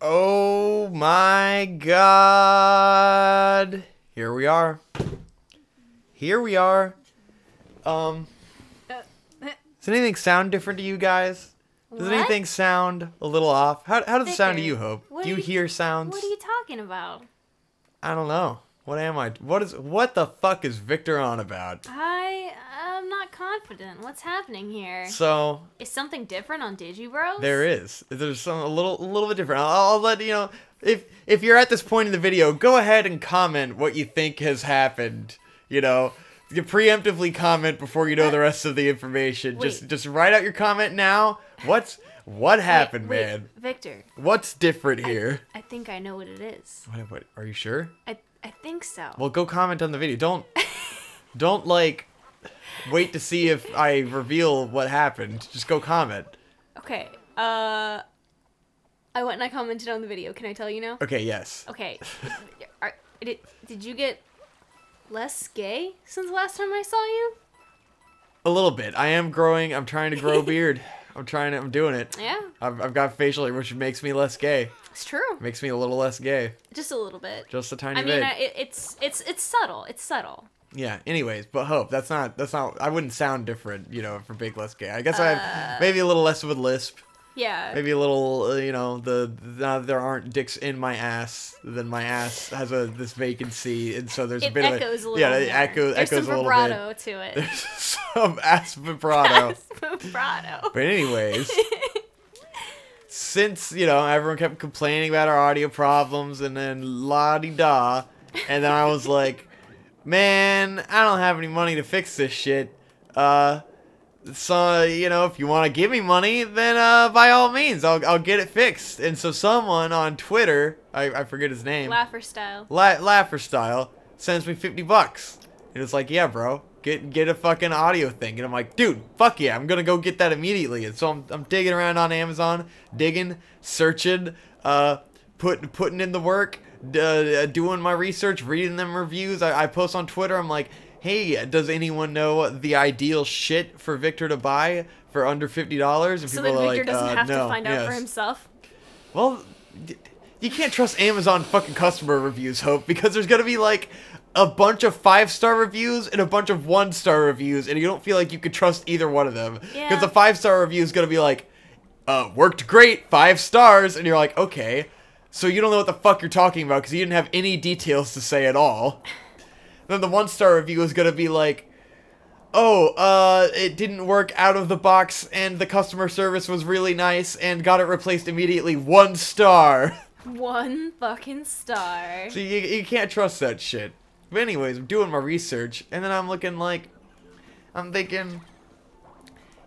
Oh my god. Here we are. Here we are. Does anything sound different to you guys? Does anything sound a little off? How does it sound to you, Hope? Do you hear sounds? What are you talking about? I don't know. What am I? What the fuck is Victor on about? I am not confident. What's happening here? So Is something different on Digibros? there is. There's some a little bit different. I'll let you know. If you're at this point in the video, go ahead and comment what you think has happened. You know, you preemptively comment before you know the rest of the information. Wait. Just write out your comment now. What happened, man? Victor. What's different here? I think I know what it is. What? Are you sure? I think so. Well, go comment on the video. Don't like wait to see if I reveal what happened. Just go comment. Okay. I went and I commented on the video. Can I tell you now? Okay. Yes. Okay. Did you get less gay since the last time I saw you? A little bit. I am growing. I'm trying to grow a beard. I'm doing it. Yeah. I've got facial hair, which makes me less gay. It's true. Makes me a little less gay. Just a little bit. Just a tiny I mean, bit. it's subtle. It's subtle. Yeah. Anyways, but Hope, that's not. I wouldn't sound different, you know, for being less gay. I guess I have maybe a little less of a lisp. Yeah. Maybe a little, you know, there aren't dicks in my ass. Then my ass has this vacancy, and so there's a bit echoes of a little. It echoes There's a some little vibrato bit. to it. There's some ass vibrato. Vibrato. But anyways, since, you know, everyone kept complaining about our audio problems and then la-di-da, and then I was like, man, I don't have any money to fix this shit. So, you know, if you want to give me money, then by all means, I'll get it fixed. And so someone on Twitter, I forget his name. Laugher style. Laugher style, sends me $50. And it's like, yeah, bro, get a fucking audio thing. And I'm like, dude, fuck yeah, I'm gonna go get that immediately. And so I'm digging around on Amazon, searching, putting in the work, doing my research, reading them reviews. I post on Twitter. I'm like, hey, does anyone know the ideal shit for Victor to buy for under $50? And So people that are Victor like, doesn't have no, to find out for yes. himself. Well, you can't trust Amazon fucking customer reviews, Hope, because there's gonna be like a bunch of 5-star reviews and a bunch of 1-star reviews, and you don't feel like you could trust either one of them. Yeah. Because the 5-star review is gonna be like, worked great, 5 stars, and you're like, okay. So you don't know what the fuck you're talking about because you didn't have any details to say at all. Then the 1-star review is gonna be like, oh, it didn't work out of the box and the customer service was really nice and got it replaced immediately, 1 star. 1 fucking star. So you can't trust that shit. But anyways, I'm doing my research and then I'm thinking,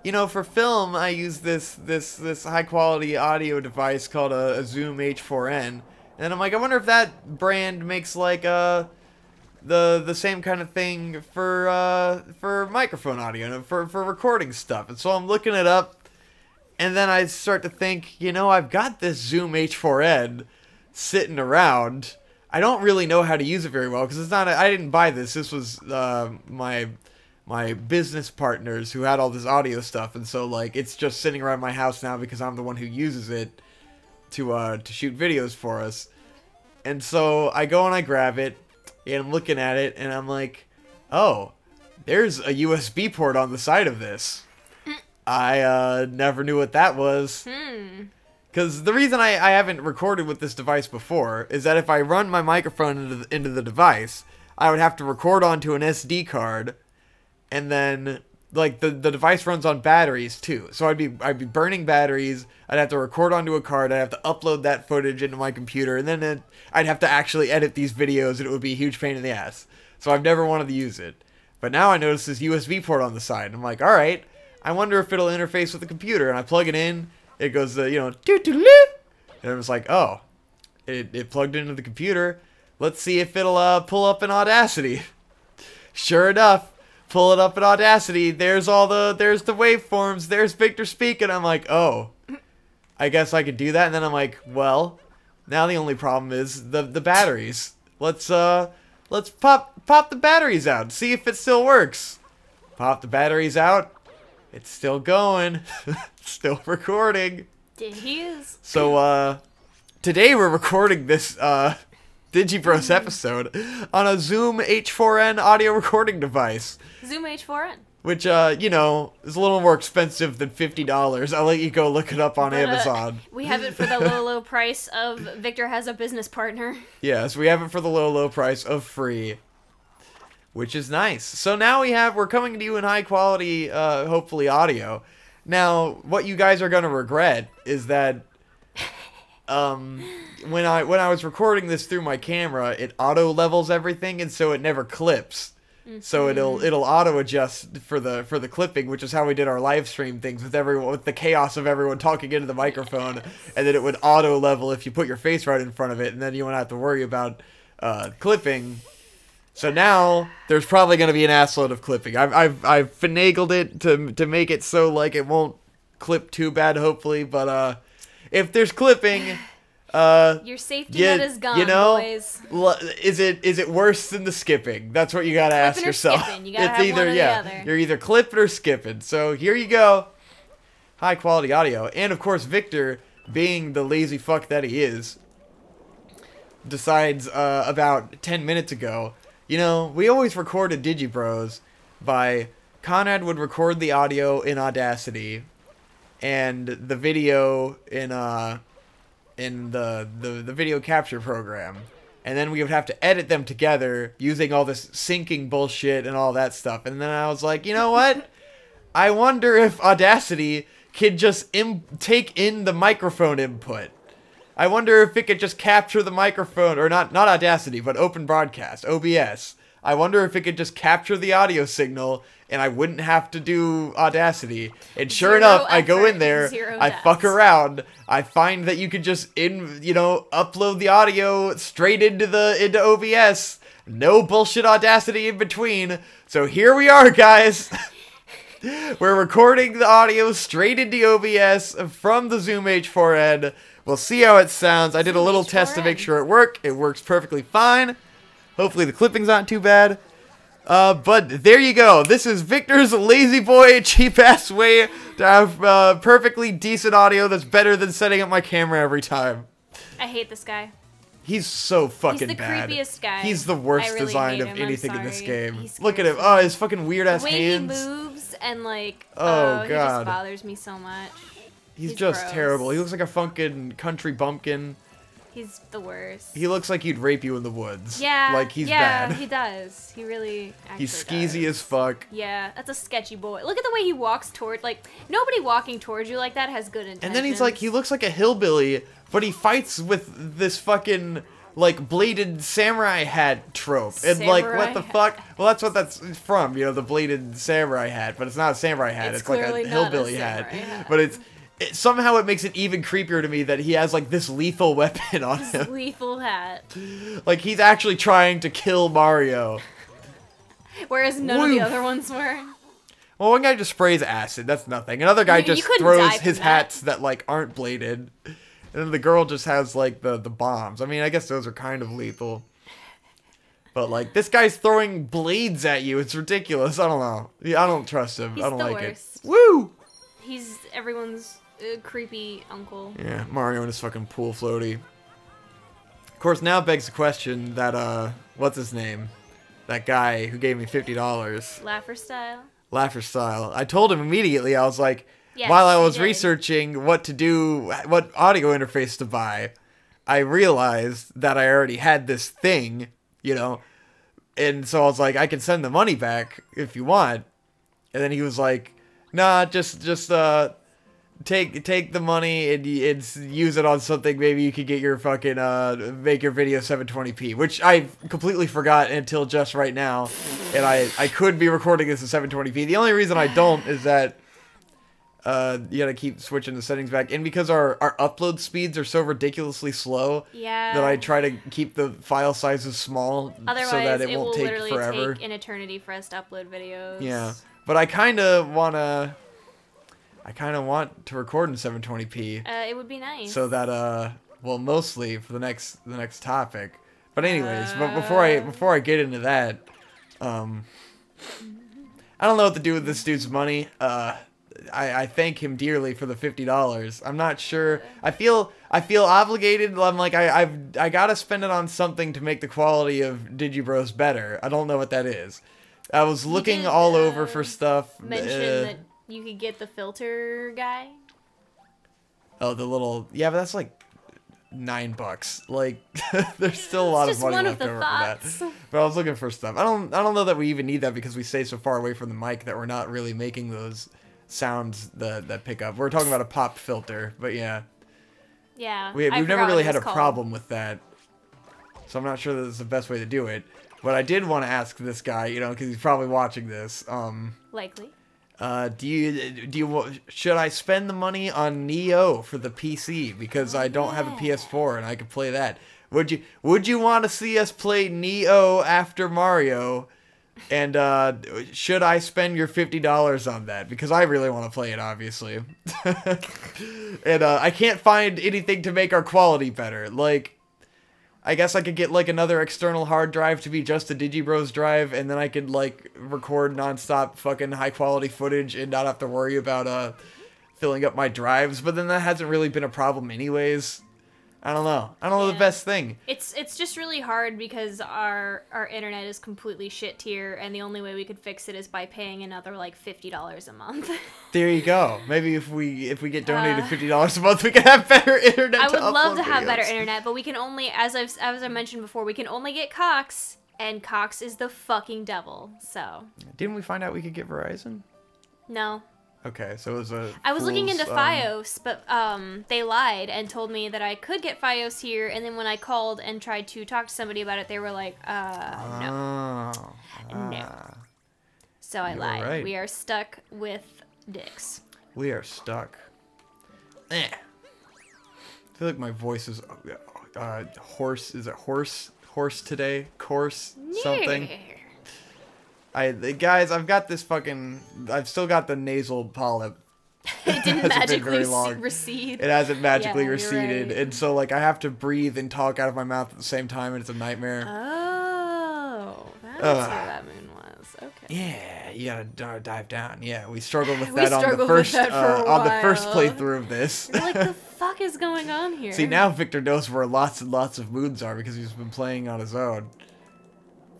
you know, for film I use this high quality audio device called a Zoom H4n, and I'm like, I wonder if that brand makes like the same kind of thing for microphone audio and for recording stuff. And so I'm looking it up, and then I start to think, you know, I've got this Zoom H4n sitting around. I don't really know how to use it very well because it's not. I didn't buy this. This was my business partners who had all this audio stuff, and so like it's just sitting around my house now because I'm the one who uses it to shoot videos for us. And so I go and I grab it. And I'm looking at it, and I'm like, oh, there's a USB port on the side of this. I never knew what that was. Because the reason I haven't recorded with this device before is that if I run my microphone into the device, I would have to record onto an SD card, and then like the device runs on batteries too. So I'd be burning batteries. I'd have to record onto a card. I'd have to upload that footage into my computer, and then I'd have to actually edit these videos, and it would be a huge pain in the ass. So I've never wanted to use it. But now I notice this USB port on the side, and I'm like, all right, I wonder if it'll interface with the computer. And I plug it in. It goes, you know, doo-doo-doo. And I was like, oh, it plugged into the computer. Let's see if it'll pull up in Audacity. Sure enough. Pull it up in Audacity. There's the waveforms. There's Victor speaking. I'm like, oh, I guess I could do that. And then I'm like, well, now the only problem is the batteries. Let's pop the batteries out. See if it still works. Pop the batteries out. It's still going. Still recording. He is. So today we're recording this Digibros episode on a Zoom H4n audio recording device. Zoom H4n. Which, you know, is a little more expensive than $50. I'll let you go look it up on Amazon. We have it for the low, low price of Victor has a business partner. Yes, we have it for the low, low price of free. Which is nice. So now we're coming to you in high quality, hopefully, audio. Now, what you guys are going to regret is that, when I was recording this through my camera, it auto levels everything, and so it never clips. So it'll auto adjust for the clipping, which is how we did our live stream things with the chaos of everyone talking into the microphone, and then it would auto level if you put your face right in front of it, and then you won't have to worry about clipping. So now there's probably going to be an assload of clipping. I've finagled it to make it so like it won't clip too bad, hopefully. But if there's clipping. Your safety net is gone, you know, boys. Is it worse than the skipping? That's what you gotta ask yourself. Skipping. You gotta have one or the other. You're either clipping or skipping. So here you go, high quality audio, and of course Victor, being the lazy fuck that he is, decides about 10 minutes ago. You know, we always recorded Digibros by Conrad would record the audio in Audacity, and the video in the video capture program, and then we would have to edit them together using all this syncing bullshit and all that stuff. And then I was like, you know what? I wonder if Audacity could just take in the microphone input. I wonder if it could just capture the microphone, or not Audacity, but Open Broadcast, OBS. I wonder if it could just capture the audio signal, and I wouldn't have to do Audacity. And sure enough, I go in there, I fuck around, I find that you could just upload the audio straight into OBS. No bullshit Audacity in between. So here we are, guys. We're recording the audio straight into OBS from the Zoom H4n. We'll see how it sounds. I did a little test to make sure it worked. It works perfectly fine. Hopefully the clipping's not too bad. But there you go. This is Victor's lazy boy, cheap-ass way to have perfectly decent audio that's better than setting up my camera every time. I hate this guy. He's so fucking bad. He's the creepiest guy. He's the worst really design of him. anything in this game. He Look at him. Oh, his fucking weird-ass hands. The way he moves and, like, oh, he God. just bothers me so much. He's just gross. terrible. He looks like a fucking country bumpkin. He's the worst. He looks like he'd rape you in the woods. Yeah. Like, he's bad. Yeah, he does. He really actually He's skeezy as fuck. Yeah, that's a sketchy boy. Look at the way he walks toward, like, nobody walking towards you like that has good intentions. And then he's like, he looks like a hillbilly, but he fights with this fucking, like, bladed samurai hat trope. And, like, what the fuck? Well, that's what that's from, you know, the bladed samurai hat. But it's not a samurai hat. It's like a hillbilly hat. But somehow it makes it even creepier to me that he has, like, this lethal weapon on him. This lethal hat. Like, he's actually trying to kill Mario. Whereas none of the other ones were. Well, one guy just sprays acid. That's nothing. Another guy just throws his hats that, like, aren't bladed. And then the girl just has, like, the bombs. I mean, I guess those are kind of lethal. But, like, this guy's throwing blades at you. It's ridiculous. I don't know. I don't trust him. I don't like it. Woo! He's everyone's creepy uncle. Yeah, Mario and his fucking pool floaty. Of course, now begs the question that, what's his name? That guy who gave me $50. Laugher style. Laugher style. I told him immediately, I was like, yes, while I was researching what to do, what audio interface to buy, I realized that I already had this thing, you know, and so I was like, I can send the money back if you want. And then he was like, nah, just take the money and use it on something. Maybe you could get your fucking make your video 720p, which I completely forgot until just right now. And I could be recording this in 720p. The only reason I don't is that you gotta keep switching the settings back, and because our upload speeds are so ridiculously slow, that I try to keep the file sizes small. Otherwise, so that it won't will take literally forever. take an eternity for us to upload videos. Yeah. But I kind of want to record in 720p. It would be nice. So that well, mostly for the next topic. But anyways, but before I get into that, I don't know what to do with this dude's money. I thank him dearly for the $50. I'm not sure. I feel I feel obligated. I'm like, I gotta spend it on something to make the quality of Digibros better. I don't know what that is. I was looking all over for stuff. Mention that you could get the filter guy. Oh, the little, yeah, but that's like $9. Like, there's still a lot of money left over for that. But I was looking for stuff. I don't know that we even need that because we stay so far away from the mic that we're not really making those sounds that pick up. We're talking about a pop filter, but yeah. Yeah. We've never really had a problem with that. So I'm not sure that it's the best way to do it. But I did want to ask this guy, you know, because he's probably watching this. Likely. Should I spend the money on Neo for the PC because I don't have a PS4 and I can play that? Would you want to see us play Neo after Mario? And should I spend your $50 on that? Because I really want to play it, obviously. And I can't find anything to make our quality better. Like, I guess I could get like another external hard drive to be just a Digibros drive, and then I could like record nonstop fucking high quality footage and not have to worry about filling up my drives. But then that hasn't really been a problem anyways. I don't know. I don't know the best thing. It's just really hard because our internet is completely shit tier, and the only way we could fix it is by paying another like $50 a month. There you go. Maybe if we get donated $50 a month, we can have better internet. I would love to have better internet, but we can only, as I mentioned before, we can only get Cox, and Cox is the fucking devil. So. Didn't we find out we could get Verizon? No. Okay, so it was a. I was looking into FiOS, but they lied and told me that I could get FiOS here, and then when I called and tried to talk to somebody about it, they were like, no. No. So I lied. Right. We are stuck with dicks. We are stuck. I feel like my voice is hoarse. Is it hoarse? Hoarse today? Coarse? Something? Guys, I've got this fucking... I've still got the nasal polyp. It didn't magically recede. It hasn't magically receded. Right. And so, like, I have to breathe and talk out of my mouth at the same time, and it's a nightmare. Oh, that's where that moon was. Okay. Yeah, you gotta dive down. Yeah, we struggled with that on the first playthrough of this. You're like, the fuck is going on here? See, now Victor knows where lots and lots of moons are because he's been playing on his own.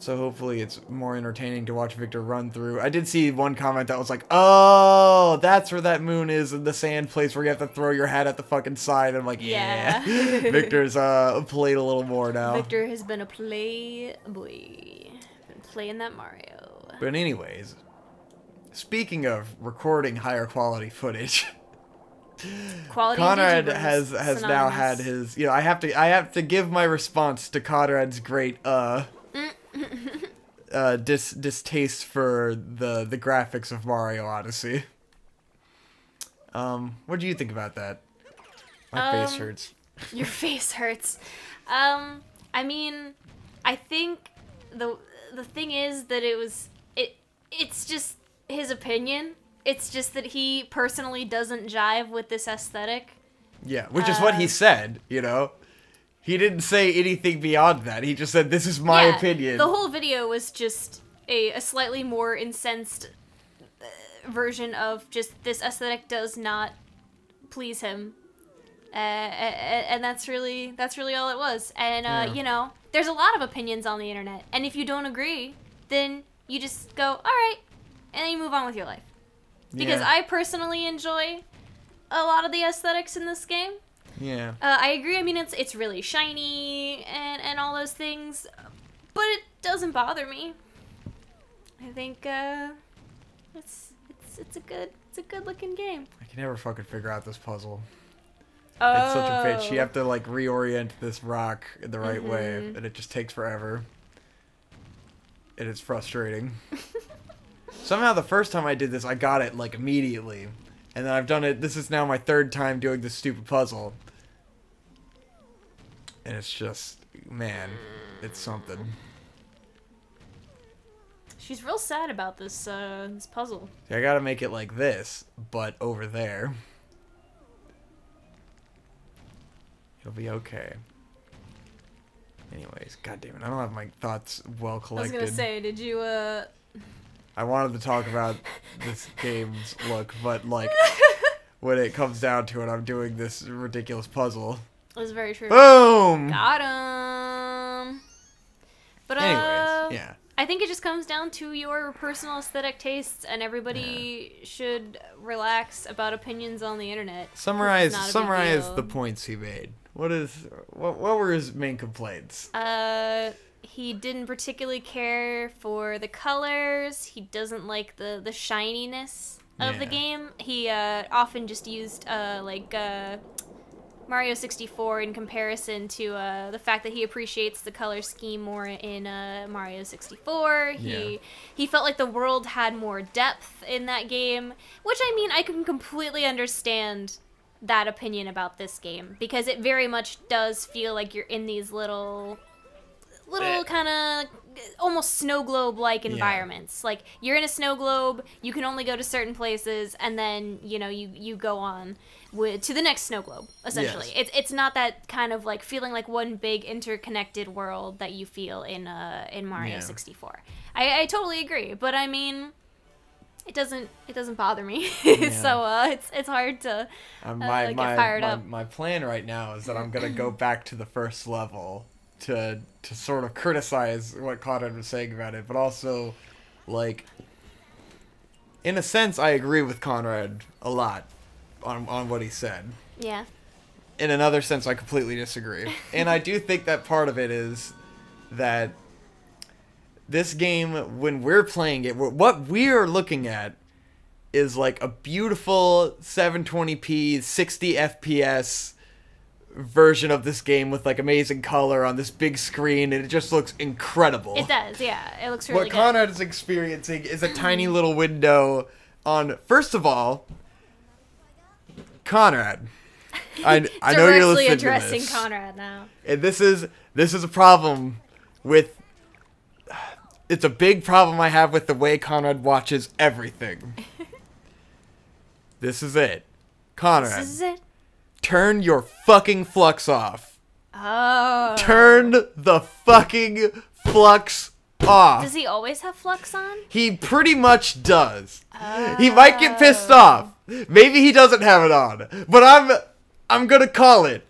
So hopefully it's more entertaining to watch Victor run through. I did see one comment that was like, oh, that's where that moon is in the sand place where you have to throw your hat at the fucking side. I'm like, yeah. Victor's played a little more now. Victor has been a playboy. Been playing that Mario. But anyways, speaking of recording higher quality footage, Conrad has now had his, you know, I have to give my response to Conrad's great distaste for the graphics of Mario Odyssey. What do you think about that? My face hurts. Your face hurts. I mean, I think the thing is that it's just his opinion. It's just that he personally doesn't jive with this aesthetic. Yeah, which is what he said, you know. He didn't say anything beyond that. He just said, this is my opinion. The whole video was just a slightly more incensed version of just this aesthetic does not please him. And that's really all it was. And, you know, there's a lot of opinions on the internet. And if you don't agree, then you just go, all right, and then you move on with your life. Because I personally enjoy a lot of the aesthetics in this game. Yeah. I agree. I mean, it's really shiny and all those things, but it doesn't bother me. I think it's a good looking game. I can never fucking figure out this puzzle. It's such a bitch. You have to like reorient this rock in the right way, and it just takes forever. And it's frustrating. Somehow the first time I did this, I got it like immediately. And then I've done it, this is now my third time doing this stupid puzzle. And it's just, man, it's something. She's real sad about this this puzzle. See, I gotta make it like this, but over there. It'll be okay. Anyways, god damn it, I don't have my thoughts well collected. I was gonna say, did you I wanted to talk about this game's look, but like when it comes down to it, I'm doing this ridiculous puzzle. That's very true. Boom! Got him. But Anyways, yeah. I think it just comes down to your personal aesthetic tastes, and everybody should relax about opinions on the internet. Summarize It's not a big deal. the points he made. What were his main complaints? He didn't particularly care for the colors. He doesn't like the shininess of the game. He often just used Mario 64 in comparison to the fact that he appreciates the color scheme more in Mario 64. He felt like the world had more depth in that game, which, I mean, I can completely understand that opinion about this game, because it very much does feel like you're in these little kind of almost snow globe like environments. Like, you're in a snow globe, you can only go to certain places, and then you go on to the next snow globe, essentially. It's not that kind of like feeling like one big interconnected world that you feel in Mario 64. I totally agree, but I mean, it doesn't bother me. So it's hard to get fired up. My plan right now is that I'm gonna go back to the first level to sort of criticize what Conrad was saying about it, but also, like, in a sense, I agree with Conrad a lot on what he said. Yeah. In another sense, I completely disagree. And I do think that part of it is that this game, when we're playing it, what we're looking at is like a beautiful 720p, 60 FPS version of this game with like amazing color on this big screen, and it just looks incredible. It does, yeah. It looks really good. What Conrad is experiencing is a tiny little window on, first of all, Conrad. I know you're listening addressing to this. Conrad now. And this is a problem with. It's a big problem I have with the way Conrad watches everything. This is it, Conrad. This is it. Turn your fucking flux off. Oh. Turn the fucking flux off. Does he always have flux on? He pretty much does. He might get pissed off. Maybe he doesn't have it on. But I'm gonna call it.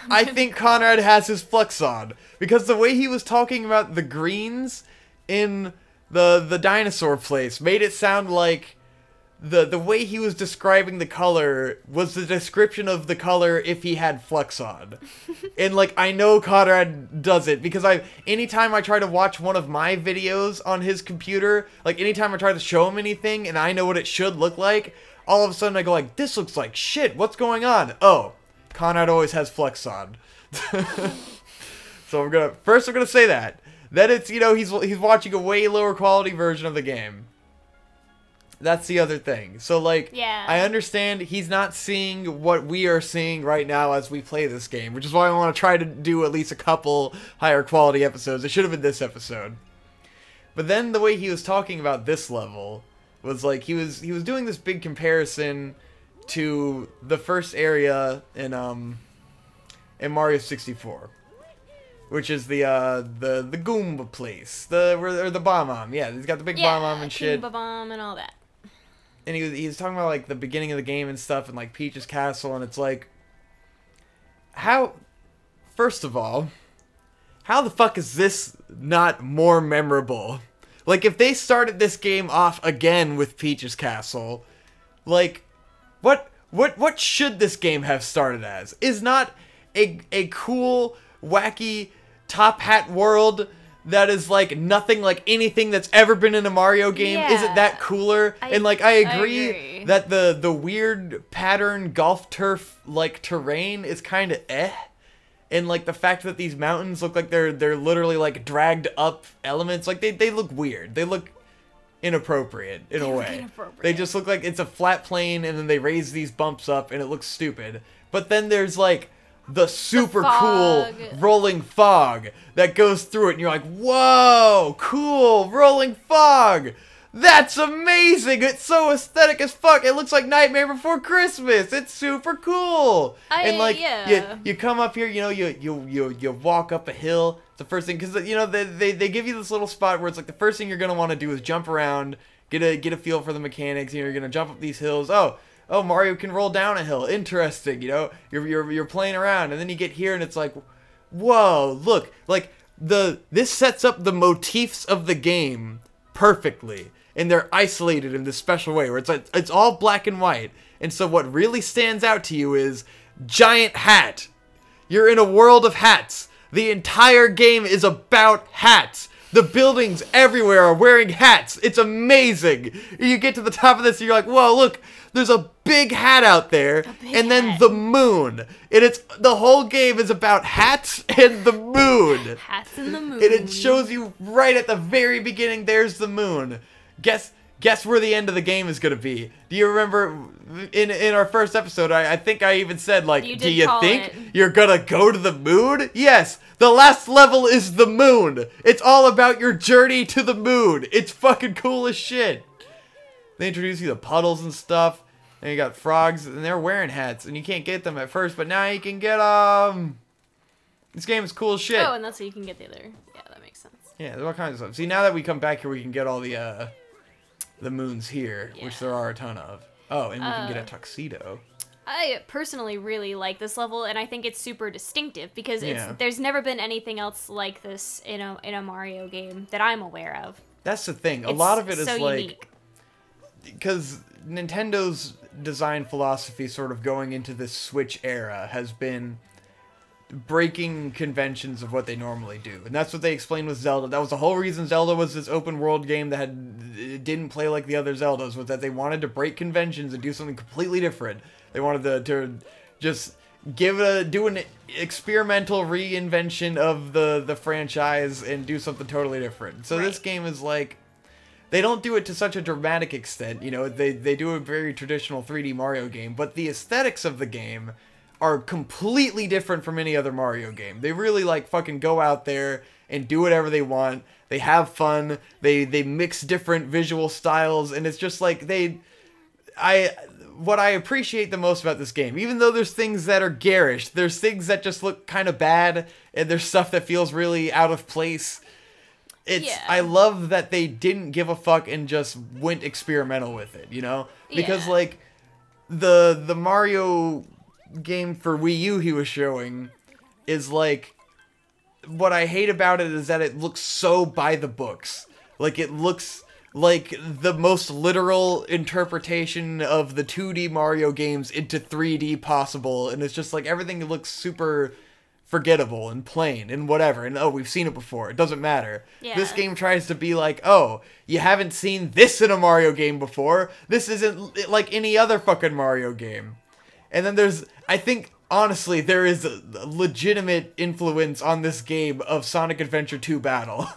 I think Conrad has his flux on. Because the way he was talking about the greens in the dinosaur place made it sound like the way he was describing the color was the description of the color if he had flux on. And like, I know Conrad does it because anytime I try to watch one of my videos on his computer, like anytime I try to show him anything and I know what it should look like, all of a sudden I go like, this looks like shit, what's going on? Oh, Conrad always has flux on. So I'm gonna say that it's, he's watching a way lower quality version of the game. That's the other thing. So, like, yeah. I understand he's not seeing what we are seeing right now as we play this game, which is why I want to try to do at least a couple higher quality episodes. It should have been this episode. But then the way he was talking about this level was like he was doing this big comparison to the first area in Mario 64. Which is the Goomba place, or the Bomb-Omb. Yeah, he's got the big Bomb-Omb and shit. Goomba Bomb and all that. And he was talking about like the beginning of the game and stuff, and like Peach's castle, and it's like, first of all, how the fuck is this not more memorable? Like, if they started this game off again with Peach's castle, like, what should this game have started as? Is not a cool, wacky top hat world that is like nothing like anything that's ever been in a Mario game? Yeah. Isn't that cooler? And like, I agree that the weird pattern golf turf like terrain is kind of and like the fact that these mountains look like they're literally like dragged up elements, like they look weird, they look inappropriate in a way. They just look like it's a flat plane and then they raise these bumps up and it looks stupid. But then there's like the super cool rolling fog that goes through it, and you're like, whoa, cool, rolling fog. That's amazing. It's so aesthetic as fuck. It looks like Nightmare Before Christmas. It's super cool. And like, you come up here, you walk up a hill. It's the first thing, because they give you this little spot where it's like the first thing you're gonna want to do is jump around, get a feel for the mechanics. You're gonna jump up these hills. Oh, oh, Mario can roll down a hill. Interesting, you know? You're playing around, and then you get here, and it's like, whoa, look, like this sets up the motifs of the game perfectly, and they're isolated in this special way where it's all black and white. And so what really stands out to you is giant hat. You're in a world of hats. The entire game is about hats. The buildings everywhere are wearing hats. It's amazing. You get to the top of this and you're like, whoa, look, there's a big hat out there. And then hat. the moon. And it's the whole game is about hats and the moon. Hats and the moon. And it shows you right at the very beginning, there's the moon. Guess where the end of the game is going to be. Do you remember in our first episode, I think I even said, like, do you think you're going to go to the moon? Yes, the last level is the moon. It's all about your journey to the moon. It's fucking cool as shit. They introduce you to puddles and stuff. And you got frogs, and they're wearing hats. And you can't get them at first, but now you can get them. This game is cool as shit. Oh, and that's how you can get the other. Yeah, that makes sense. Yeah, there's all kinds of stuff. See, now that we come back here, we can get all the moons here, Yeah. which there are a ton of. Oh, and we can get a tuxedo. I personally really like this level, and I think it's super distinctive because there's never been anything else like this in a Mario game that I'm aware of. That's the thing. A lot of it is so like, unique. because Nintendo's design philosophy, sort of going into this Switch era, has been breaking conventions of what they normally do, and that's what they explained with Zelda. That was the whole reason Zelda was this open world game that it didn't play like the other Zeldas, was that they wanted to break conventions and do something completely different. They wanted to just do an experimental reinvention of the franchise and do something totally different. So this game is like, they don't do it to such a dramatic extent, you know, they do a very traditional 3D Mario game, but the aesthetics of the game are completely different from any other Mario game. They really, like, fucking go out there and do whatever they want. They have fun. They mix different visual styles, and it's just like what I appreciate the most about this game, even though there's things that are garish, there's things that just look kind of bad, and there's stuff that feels really out of place. I love that they didn't give a fuck and just went experimental with it, you know? Because, like, the Mario game for Wii U he was showing is, like, what I hate about it is that it looks so by the books. Like, it looks like the most literal interpretation of the 2D Mario games into 3D possible, and it's just like everything looks super forgettable and plain and whatever, and oh, we've seen it before, it doesn't matter. This game tries to be like, oh, you haven't seen this in a Mario game before, this isn't like any other fucking Mario game. And then I think, honestly, there is a legitimate influence on this game of Sonic Adventure 2 Battle.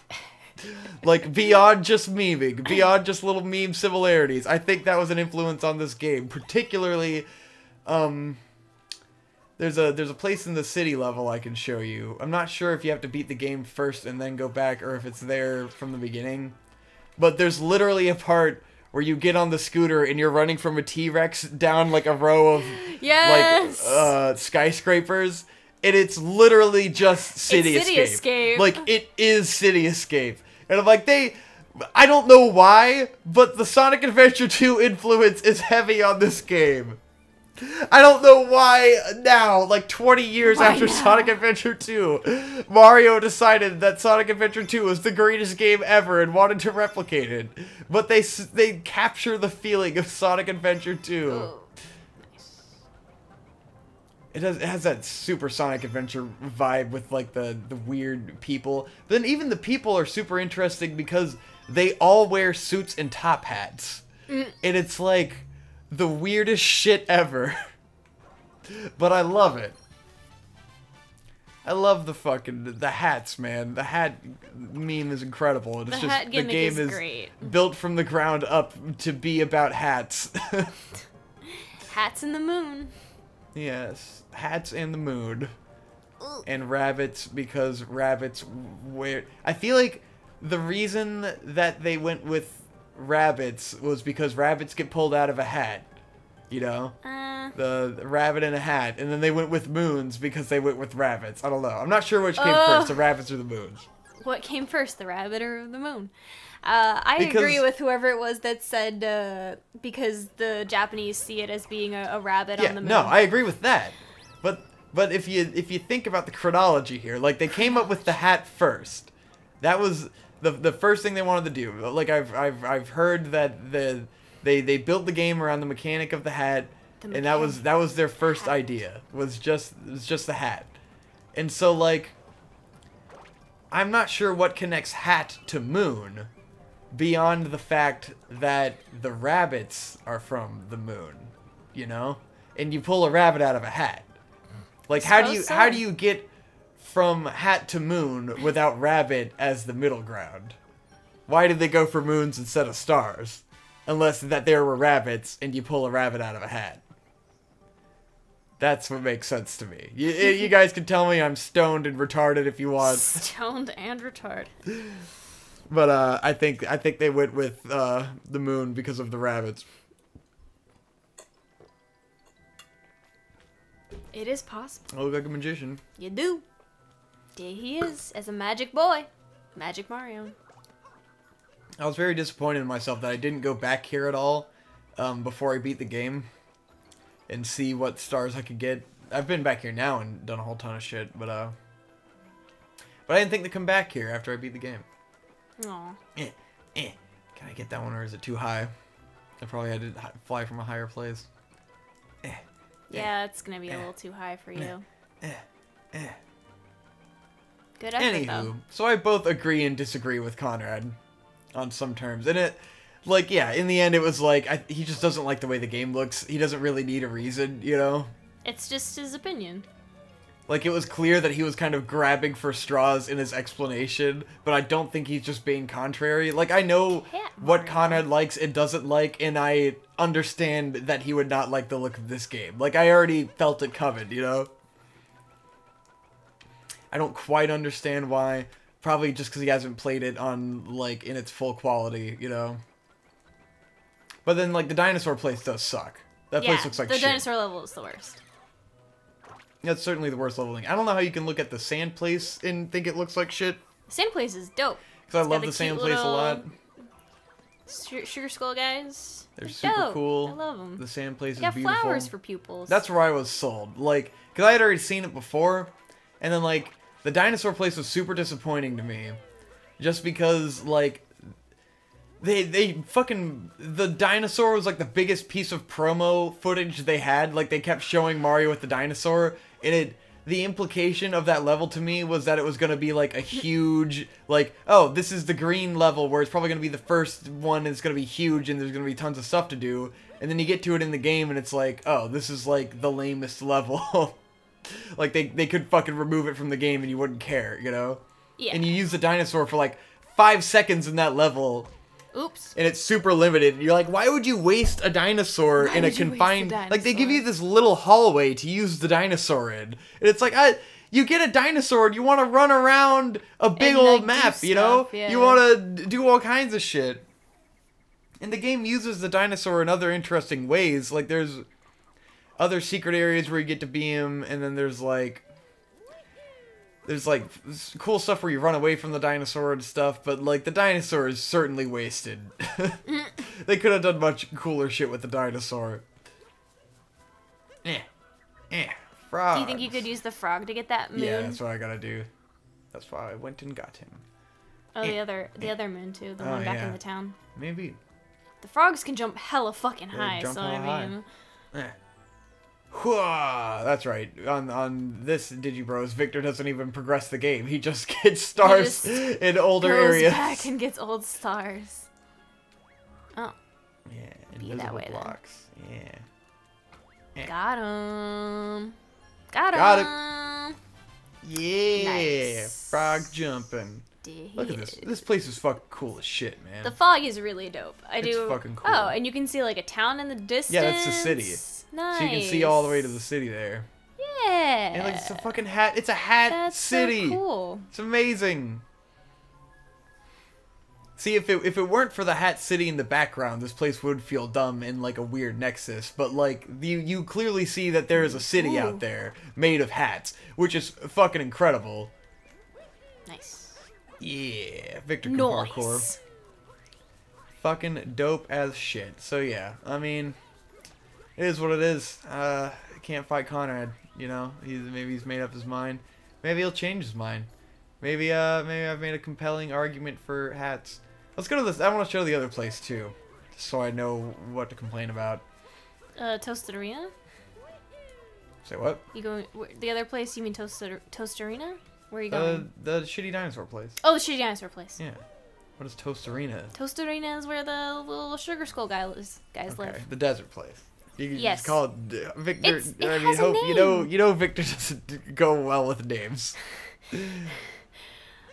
Like, beyond just memeing, beyond just little meme similarities, I think that was an influence on this game. Particularly, there's a place in the city level I can show you. I'm not sure if you have to beat the game first and then go back, or if it's there from the beginning. But there's literally a part where you get on the scooter and you're running from a T-Rex down like a row of like skyscrapers, and it's literally just City Escape. Like, it is City Escape. And I'm like, I don't know why, but the Sonic Adventure 2 influence is heavy on this game. I don't know why now, like 20 years after Sonic Adventure 2, Mario decided that Sonic Adventure 2 was the greatest game ever and wanted to replicate it. But they capture the feeling of Sonic Adventure 2. Oh, nice. It has that super Sonic Adventure vibe with like the weird people. But then even the people are super interesting because they all wear suits and top hats. And it's like the weirdest shit ever. But I love it. I love the hats, man. The hat meme is incredible. It's just the game is great. Built from the ground up to be about hats. Hats and the moon. Yes, hats and the moon. And rabbits, because rabbits wear... I feel like the reason that they went with rabbits was because rabbits get pulled out of a hat, you know? The rabbit in a hat, and then they went with moons because they went with rabbits. I don't know. I'm not sure which came first, the rabbits or the moons. What came first, the rabbit or the moon? I agree with whoever it was that said because the Japanese see it as being a rabbit on the moon. No, I agree with that. But if you think about the chronology here, like they came up with the hat first. That was the first thing they wanted to do. Like I've heard that they built the game around the mechanic of the hat, and that was their first idea. Was just the hat. And so like I'm not sure what connects hat to moon beyond the fact that the rabbits are from the moon, you know? And you pull a rabbit out of a hat. Like how do you get from hat to moon without rabbit as the middle ground? Why did they go for moons instead of stars? Unless that there were rabbits and you pull a rabbit out of a hat. That's what makes sense to me. You guys can tell me I'm stoned and retarded if you want. Stoned and retarded. But I think they went with the moon because of the rabbits. It is possible. I look like a magician. You do. There he is, as a magic boy. Magic Mario. I was very disappointed in myself that I didn't go back here at all before I beat the game and see what stars I could get. I've been back here now and done a whole ton of shit, but I didn't think to come back here after I beat the game. Aw. Can I get that one or is it too high? I probably had to fly from a higher place. Yeah, it's gonna be a little too high for you. Good effort, Anywho, though. so I both agree and disagree with Conrad on some terms. And it, like, yeah, in the end it was like, he just doesn't like the way the game looks. He doesn't really need a reason, you know? It's just his opinion. Like, it was clear that he was kind of grabbing for straws in his explanation, but I don't think he's just being contrary. Like, I know what Conrad likes and doesn't like, and I understand that he would not like the look of this game. Like, I already felt it coming, you know? I don't quite understand why. Probably just because he hasn't played it on, like, in its full quality, you know? But then, like, the dinosaur place does suck. That place looks like shit. The dinosaur level is the worst. That's certainly the worst leveling. I don't know how you can look at the sand place and think it looks like shit. The sand place is dope. Because I love the sand place a lot. Sugar skull guys. They're super cool. I love them. The sand place is got beautiful. Flowers for pupils. That's where I was sold. Like, because I had already seen it before, and then like the dinosaur place was super disappointing to me, just because like they fucking the dinosaur was like the biggest piece of promo footage they had. Like they kept showing Mario with the dinosaur, and the implication of that level to me was that it was going to be like a huge, like, oh, this is the green level where it's probably going to be the first one, and it's going to be huge and there's going to be tons of stuff to do. And then you get to it in the game and it's like, oh, this is like the lamest level. Like they could fucking remove it from the game and you wouldn't care, you know? Yeah. And you use the dinosaur for like 5 seconds in that level. Oops. And it's super limited. And you're like, why would you waste a dinosaur in a confined... Like, they give you this little hallway to use the dinosaur in. And it's like, you get a dinosaur and you want to run around a big old map, you know? Yeah. You want to do all kinds of shit. And the game uses the dinosaur in other interesting ways. Like, there's other secret areas where you get to be him, and then there's like cool stuff where you run away from the dinosaur and stuff, but like the dinosaur is certainly wasted. They could have done much cooler shit with the dinosaur. Frog. Do you think you could use the frog to get that moon? Yeah, that's what I gotta do. That's why I went and got him. Oh, the other moon too, the one back in the town. Maybe. The frogs can jump hella fucking high, jump so hella I mean. That's right. On this Digibros, Victor doesn't even progress the game. He just gets stars in older areas. Goes back and gets old stars. Oh. Yeah, Be that way blocks. Then. Yeah. Got him. Got it. Yeah. Nice. Frog jumping. Look at this. This place is fucking cool as shit, man. The fog is really dope. It's fucking cool. Oh, and you can see like a town in the distance. Yeah, that's the city. Nice. So you can see all the way to the city there. Yeah. And like, it's a fucking hat. It's a hat city. So cool. It's amazing. See, if it weren't for the hat city in the background, this place would feel dumb in like a weird nexus. But like you clearly see that there is a city out there made of hats, which is fucking incredible. Nice. Yeah, Victor can parkour. Nice. Fucking dope as shit. So yeah, I mean, it is what it is. Can't fight Conrad. You know, maybe he's made up his mind. Maybe he'll change his mind. Maybe I've made a compelling argument for hats. Let's go to this. I want to show the other place too, so I know what to complain about. Toasted Arena? Say what? You going the other place? You mean Toast Arena? Where are you going? The shitty dinosaur place. Oh, the shitty dinosaur place. Yeah. What is Toast Arena? Toast Arena is where the little sugar skull guys live. The desert place. You can Yes. just call it Victor. It has a name. You know Victor doesn't go well with names.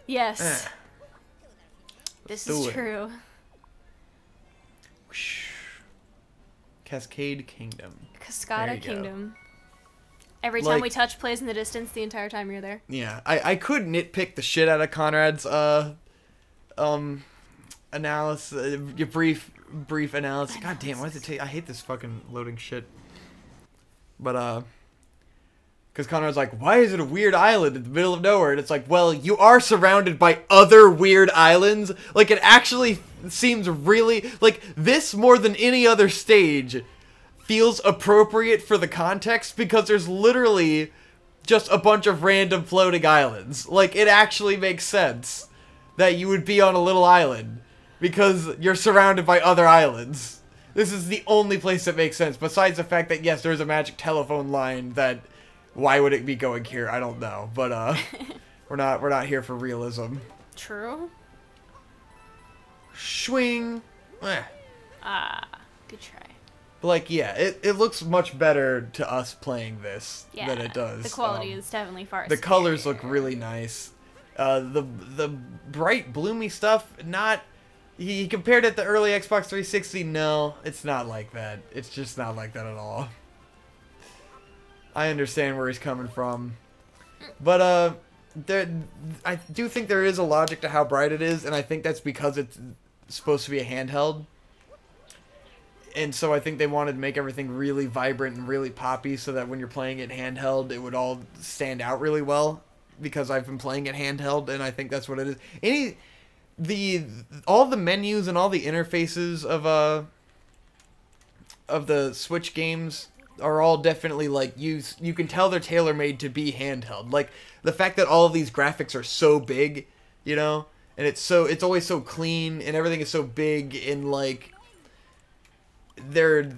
Yes. This do is it. true. Cascade Kingdom. Cascada There you go. Kingdom. Every time we touch plays in the distance the entire time you're there. Yeah, I could nitpick the shit out of Conrad's analysis, your brief analysis. God damn, why does it take? I hate this fucking loading shit. But because Conrad's like, why is it a weird island in the middle of nowhere? And it's like, well, you are surrounded by other weird islands. Like, it actually seems really like this more than any other stage feels appropriate for the context because there's literally just a bunch of random floating islands. Like, it actually makes sense that you would be on a little island because you're surrounded by other islands. This is the only place that makes sense, besides the fact that, yes, there's a magic telephone line that, why would it be going here? I don't know, but, we're not here for realism. True. Swing. Eh. Good try. But, like, yeah, it looks much better to us playing this than it does. The quality is definitely far The superior. colors look really nice. The bright, bloomy stuff, not... He compared it to early Xbox 360. No, it's not like that. It's just not like that at all. I understand where he's coming from. But, I do think there is a logic to how bright it is, and I think that's because it's supposed to be a handheld. And so I think they wanted to make everything really vibrant and really poppy so that when you're playing it handheld, it would all stand out really well. Because I've been playing it handheld, and I think that's what it is. All the menus and all the interfaces of the Switch games are all definitely, like, you can tell they're tailor-made to be handheld. Like, the fact that all of these graphics are so big, you know? And it's always so clean, and everything is so big, and, like, they're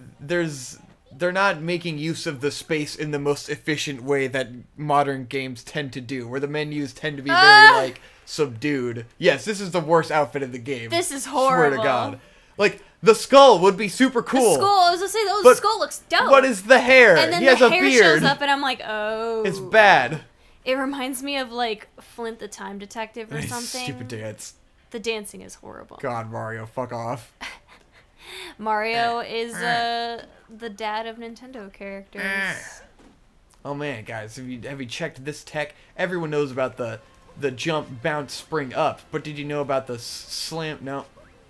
not making use of the space in the most efficient way that modern games tend to do, where the menus tend to be very, like, subdued. Yes, this is the worst outfit in the game. This is horrible. Swear to God. Like, the skull would be super cool. The skull, I was gonna say, the skull looks dope. What is the hair? And then he has the a hair beard. shows up, and I'm like, oh. It's bad. It reminds me of, like, Flint the Time Detective or something. Stupid dance. The dancing is horrible. God, Mario, fuck off. Mario is the dad of Nintendo characters. Oh man, guys, have you checked this tech? Everyone knows about the jump, bounce, spring up, but did you know about the slam? No.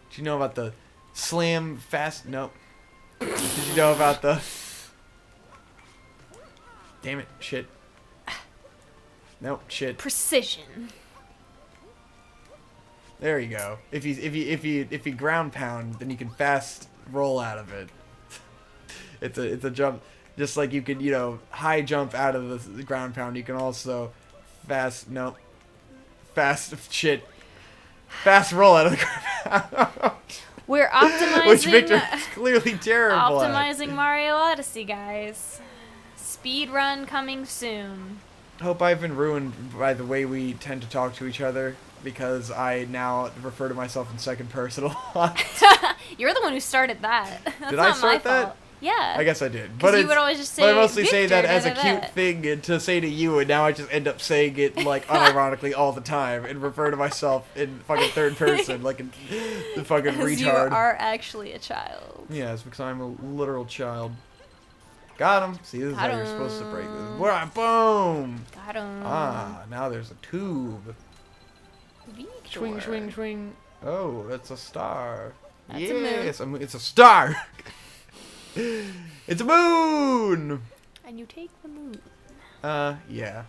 Did you know about the slam fast? No. Did you know about the? Damn it! Shit. Nope. Shit. Precision. There you go. If you ground pound, then you can fast roll out of it. It's a jump, just like you could, you know, high jump out of the ground pound. You can also fast roll out of the ground pound. We're optimizing. Which Victor is clearly terrible Optimizing Mario Odyssey, guys. Speed run coming soon. Hope I've been ruined by the way we tend to talk to each other, because I now refer to myself in second person a lot. You're the one who started that. That's Did not I start my that? Fault. Yeah. I guess I did. But you would always just say, but I mostly say Victor, that as a da-da-da. cute thing and to say to you, and now I just end up saying it, like, unironically all the time, and refer to myself in fucking third person, like the fucking retard. You are actually a child. Yeah, it's because I'm a literal child. Got him. See, this is how you're supposed to break this. Boom! Got him. Ah, now there's a tube. Victor. Swing, swing, swing. Oh, that's a star. That's a moon. Yes, it's a star. It's a moon. And you take the moon. Yeah.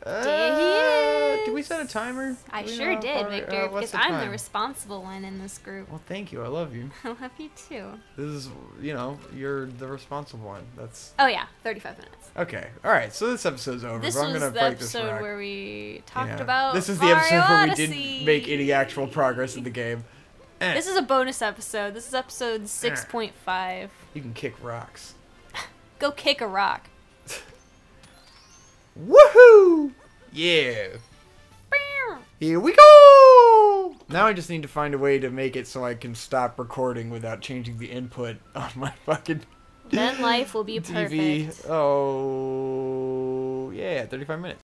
There he is. Do we set a timer? I Do we know sure how did, far- Victor, what's because the I'm the time? responsible one in this group. Well, thank you. I love you. I love you too. This is, you know, you're the responsible one. That's Oh yeah, 35 minutes. okay. All right. So this episode's over. This but I'm was gonna the break this episode rock. where we talked Yeah. about This is the Mario episode where we Odyssey. didn't make any actual progress in the game. This is a bonus episode. This is episode 6.5. You can kick rocks. Go kick a rock. Woohoo! Yeah. Here we go! Now I just need to find a way to make it so I can stop recording without changing the input on my fucking Then life will be TV. perfect. Oh, yeah, 35 minutes.